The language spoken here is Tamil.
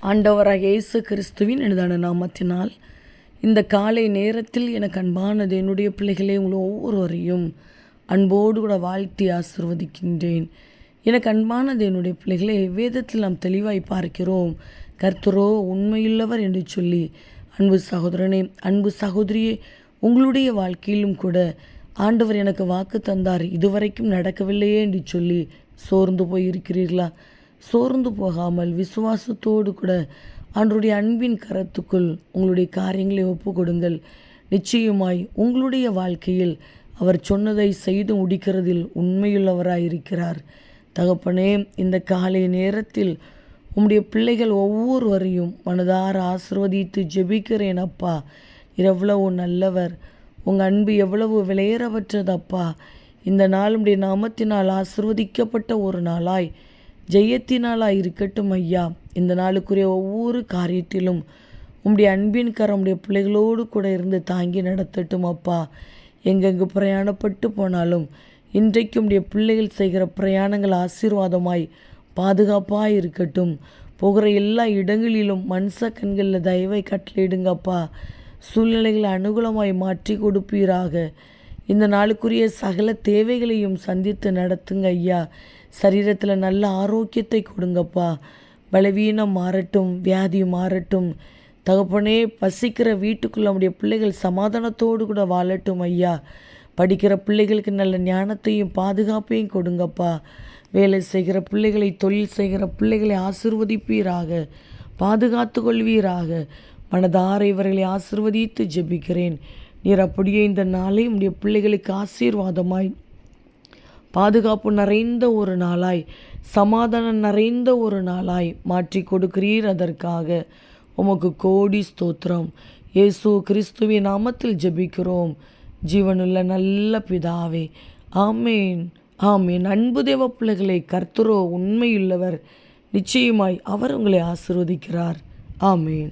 ஆண்டவராக இயேசு கிறிஸ்துவின் எனதான நாமத்தினால் இந்த காலை நேரத்தில் எனக்கு அன்பானது என்னுடைய பிள்ளைகளே, உங்கள் ஒவ்வொருவரையும் அன்போடு கூட வாழ்த்தி ஆசிர்வதிக்கின்றேன். எனக்கு அன்பானது என்னுடைய பிள்ளைகளே, வேதத்தில் நாம் தெளிவாய் பார்க்கிறோம், கர்த்தரோ உண்மையுள்ளவர் என்று சொல்லி. அன்பு சகோதரனே, அன்பு சகோதரியே, உங்களுடைய வாழ்க்கையிலும் கூட ஆண்டவர் எனக்கு வாக்கு தந்தார், இதுவரைக்கும் நடக்கவில்லையே என்று சொல்லி சோர்ந்து போயிருக்கிறீர்களா? சோர்ந்து போகாமல் விசுவாசத்தோடு கூட ஆண்டவருடைய அன்பின் கரத்துக்குள் உங்களுடைய காரியங்களை ஒப்பு கொடுங்கள். நிச்சயமாய் உங்களுடைய வாழ்க்கையில் அவர் சொன்னதை செய்து முடிக்கிறதில் உண்மையுள்ளவராயிருக்கிறார். தகப்பனே, இந்த காலை நேரத்தில் உம்முடைய பிள்ளைகள் ஒவ்வொருவரையும் மனதார ஆசிர்வதித்து ஜெபிக்கிறேன் அப்பா. எவ்வளவு நல்லவர், உங்கள் அன்பு எவ்வளவு விலையேறப்பட்டதப்பா. இந்த நாள் உம்முடைய நாமத்தினால் ஆசிர்வதிக்கப்பட்ட ஒரு நாளாய் ஜெயத்தினாலாக இருக்கட்டும் ஐயா. இந்த நாளுக்குரிய ஒவ்வொரு காரியத்திலும் உம்முடைய அன்பின் கரம் உம்முடைய பிள்ளைகளோடு கூட இருந்து தாங்கி நடத்தட்டும் அப்பா. எங்கெங்கு பிரயாணப்பட்டு போனாலும் இன்றைக்கு உம்முடைய பிள்ளைகள் செய்கிற பிரயாணங்கள் ஆசீர்வாதமாய் பாதுகாப்பாக இருக்கட்டும். போகிற எல்லா இடங்களிலும் மனுஷ கண்களில் தயவை கட்டளையிடுங்கப்பா. சூழ்நிலைகளை அனுகூலமாய் மாற்றி கொடுப்பீராக. இந்த நாளுக்குரிய சகல தேவைகளையும் சந்தித்து நடத்துங்க ஐயா. சரீரத்தில் நல்ல ஆரோக்கியத்தை கொடுங்கப்பா. பலவீனம் மாறட்டும், வியாதி மாறட்டும். தகப்பனே, பசிக்கிற வீட்டுக்குள்ள நம்முடைய பிள்ளைகள் சமாதானத்தோடு கூட வாழட்டும் ஐயா. படிக்கிற பிள்ளைகளுக்கு நல்ல ஞானத்தையும் பாதுகாப்பையும் கொடுங்கப்பா. வேலை செய்கிற பிள்ளைகளை, தொழில் செய்கிற பிள்ளைகளை ஆசிர்வதிப்பீராக, பாதுகாத்து கொள்வீராக. மனதார இவர்களை ஆசிர்வதித்து ஜெபிக்கிறேன். நீர் அப்படியே இந்த நாளை உடைய பிள்ளைகளுக்கு ஆசீர்வாதமாய், பாதுகாப்பு நிறைந்த ஒரு நாளாய், சமாதானம் நிறைந்த ஒரு நாளாய் மாற்றி கொடுக்கிறீர். அதற்காக உமக்கு கோடி ஸ்தோத்திரம். இயேசு கிறிஸ்துவின் நாமத்தில் ஜெபிக்கிறோம் ஜீவனுள்ள நல்ல பிதாவே, ஆமேன், ஆமேன். அன்பு தேவ பிள்ளைகளை, கர்த்தரோ உண்மையுள்ளவர். நிச்சயமாய் அவர் உங்களை ஆசீர்வதிக்கிறார். ஆமேன்.